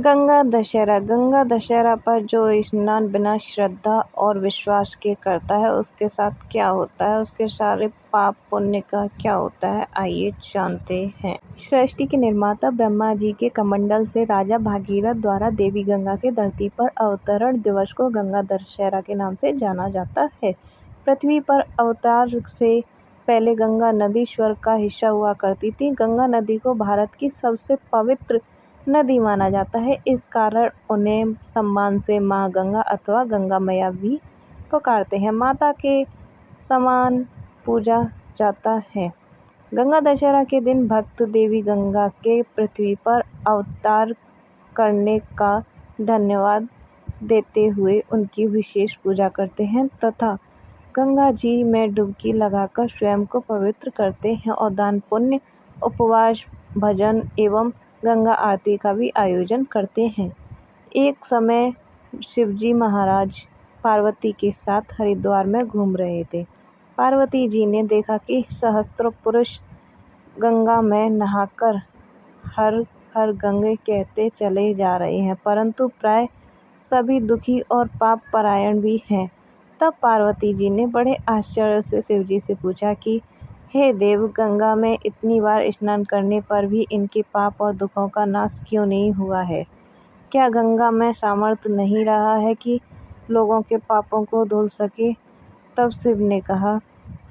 गंगा दशहरा पर जो स्नान बिना श्रद्धा और विश्वास के करता है उसके साथ क्या होता है, उसके सारे पाप पुण्य का क्या होता है, आइए जानते हैं। सृष्टि के निर्माता ब्रह्मा जी के कमंडल से राजा भागीरथ द्वारा देवी गंगा के धरती पर अवतरण दिवस को गंगा दशहरा के नाम से जाना जाता है। पृथ्वी पर अवतार से पहले गंगा नदी स्वर्ग का हिस्सा हुआ करती थी। गंगा नदी को भारत की सबसे पवित्र नदी माना जाता है। इस कारण उन्हें सम्मान से माँ गंगा अथवा गंगा मैया भी पुकारते हैं। माता के समान पूजा जाता है। गंगा दशहरा के दिन भक्त देवी गंगा के पृथ्वी पर अवतार करने का धन्यवाद देते हुए उनकी विशेष पूजा करते हैं तथा गंगा जी में डुबकी लगाकर स्वयं को पवित्र करते हैं और दान पुण्य, उपवास, भजन एवं गंगा आरती का भी आयोजन करते हैं। एक समय शिवजी महाराज पार्वती के साथ हरिद्वार में घूम रहे थे। पार्वती जी ने देखा कि सहस्त्रों पुरुष गंगा में नहाकर हर हर गंगे कहते चले जा रहे हैं, परंतु प्राय सभी दुखी और पाप परायण भी हैं। तब पार्वती जी ने बड़े आश्चर्य से शिवजी से पूछा कि हे देव, गंगा में इतनी बार स्नान करने पर भी इनके पाप और दुखों का नाश क्यों नहीं हुआ है? क्या गंगा में सामर्थ्य नहीं रहा है कि लोगों के पापों को धुल सके? तब शिव ने कहा,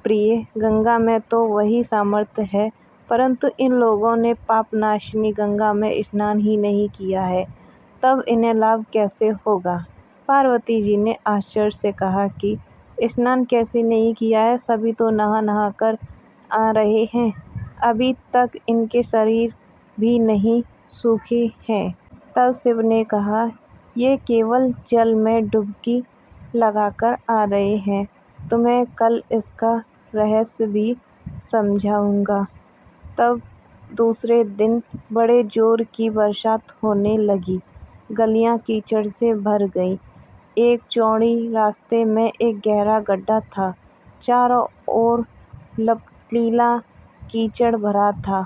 प्रिय, गंगा में तो वही सामर्थ्य है, परंतु इन लोगों ने पाप नाशिनी गंगा में स्नान ही नहीं किया है, तब इन्हें लाभ कैसे होगा? पार्वती जी ने आश्चर्य से कहा कि स्नान कैसे नहीं किया है, सभी तो नहा नहा कर आ रहे हैं, अभी तक इनके शरीर भी नहीं सूखे हैं। तब शिव ने कहा, ये केवल जल में डुबकी लगाकर आ रहे हैं, तुम्हें कल इसका रहस्य भी समझाऊंगा। तब दूसरे दिन बड़े जोर की बरसात होने लगी। गलियां कीचड़ से भर गईं। एक चौड़ी रास्ते में एक गहरा गड्ढा था। चारों ओर लीला कीचड़ भरा था।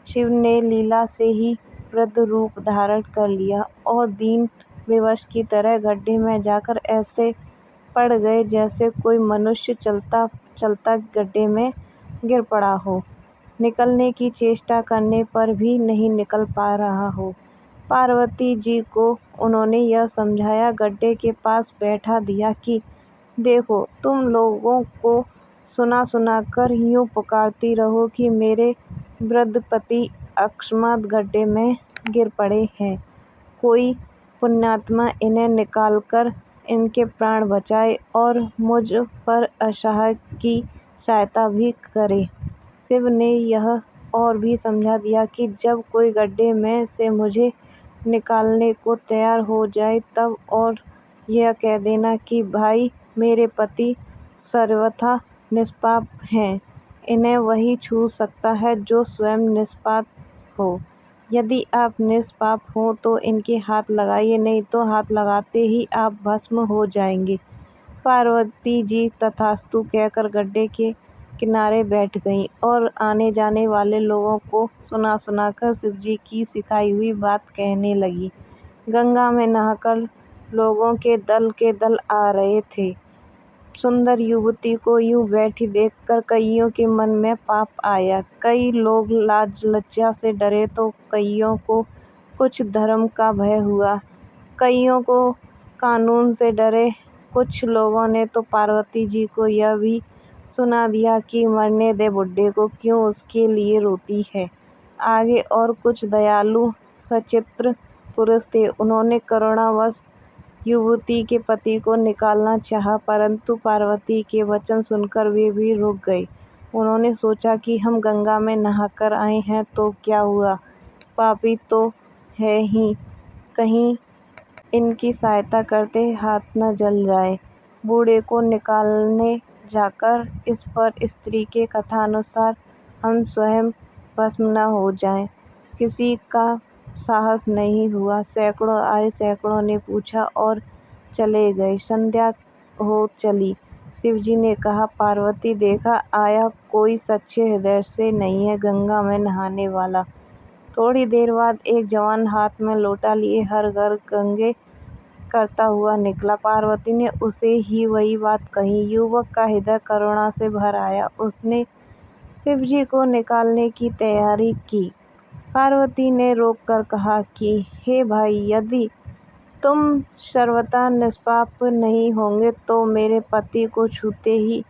शिव ने लीला से ही वृद्ध रूप धारण कर लिया और दीन विवश की तरह गड्ढे में जाकर ऐसे पड़ गए जैसे कोई मनुष्य चलता चलता गड्ढे में गिर पड़ा हो, निकलने की चेष्टा करने पर भी नहीं निकल पा रहा हो। पार्वती जी को उन्होंने यह समझाया, गड्ढे के पास बैठा दिया कि देखो, तुम लोगों को सुना सुना कर यूं पुकारती रहो कि मेरे वृद्ध पति अकस्मात गड्ढे में गिर पड़े हैं, कोई पुण्यात्मा इन्हें निकालकर इनके प्राण बचाए और मुझ पर असहाय की सहायता भी करे। शिव ने यह और भी समझा दिया कि जब कोई गड्ढे में से मुझे निकालने को तैयार हो जाए तब और यह कह देना कि भाई, मेरे पति सर्वथा निष्पाप हैं, इन्हें वही छू सकता है जो स्वयं निष्पाप हो। यदि आप निष्पाप हो तो इनके हाथ लगाइए, नहीं तो हाथ लगाते ही आप भस्म हो जाएंगे। पार्वती जी तथास्तु कहकर गड्ढे के किनारे बैठ गईं और आने जाने वाले लोगों को सुना सुनाकर शिवजी की सिखाई हुई बात कहने लगी। गंगा में नहाकर लोगों के दल आ रहे थे। सुंदर युवती को यूं बैठी देखकर कइयों के मन में पाप आया। कई लोग लाज लज्जा से डरे तो कइयों को कुछ धर्म का भय हुआ। कइयों को कानून से डरे। कुछ लोगों ने तो पार्वती जी को यह भी सुना दिया कि मरने दे बुड्ढे को, क्यों उसके लिए रोती है। आगे और कुछ दयालु सचित्र पुरुष थे। उन्होंने करुणावश युवती के पति को निकालना चाहा, परंतु पार्वती के वचन सुनकर वे भी रुक गए। उन्होंने सोचा कि हम गंगा में नहाकर आए हैं तो क्या हुआ, पापी तो है ही, कहीं इनकी सहायता करते हाथ न जल जाए। बूढ़े को निकालने जाकर इस पर स्त्री के कथानुसार हम स्वयं भस्म न हो जाएं। किसी का साहस नहीं हुआ। सैकड़ों आए, सैकड़ों ने पूछा और चले गए। संध्या हो चली। शिवजी ने कहा, पार्वती, देखा, आया कोई सच्चे हृदय से नहीं है गंगा में नहाने वाला। थोड़ी देर बाद एक जवान हाथ में लोटा लिए हर घर गंगे करता हुआ निकला। पार्वती ने उसे ही वही बात कही। युवक का हृदय करुणा से भर आया। उसने शिवजी को निकालने की तैयारी की। पार्वती ने रोककर कहा कि हे भाई, यदि तुम सर्वथा निष्पाप नहीं होंगे तो मेरे पति को छूते ही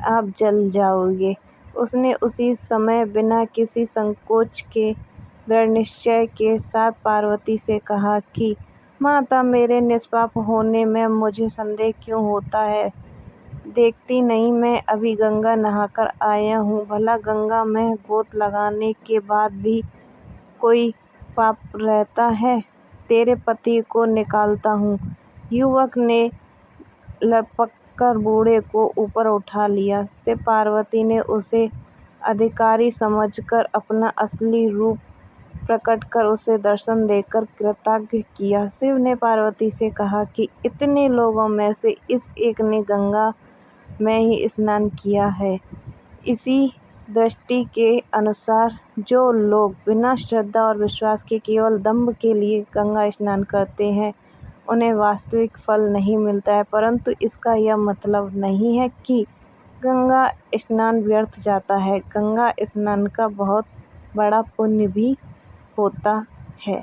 आप जल जाओगे। उसने उसी समय बिना किसी संकोच के दृढ़ निश्चय के साथ पार्वती से कहा कि माता, मेरे निष्पाप होने में मुझे संदेह क्यों होता है? देखती नहीं, मैं अभी गंगा नहाकर आया हूँ। भला गंगा में गोत लगाने के बाद भी कोई पाप रहता है? तेरे पति को निकालता हूँ। युवक ने लपककर बूढ़े को ऊपर उठा लिया। शिव पार्वती ने उसे अधिकारी समझकर अपना असली रूप प्रकट कर उसे दर्शन देकर कृतज्ञ किया। शिव ने पार्वती से कहा कि इतने लोगों में से इस एक ने गंगा में ही स्नान किया है। इसी दृष्टि के अनुसार जो लोग बिना श्रद्धा और विश्वास के केवल दंभ के लिए गंगा स्नान करते हैं, उन्हें वास्तविक फल नहीं मिलता है। परंतु इसका यह मतलब नहीं है कि गंगा स्नान व्यर्थ जाता है। गंगा स्नान का बहुत बड़ा पुण्य भी होता है।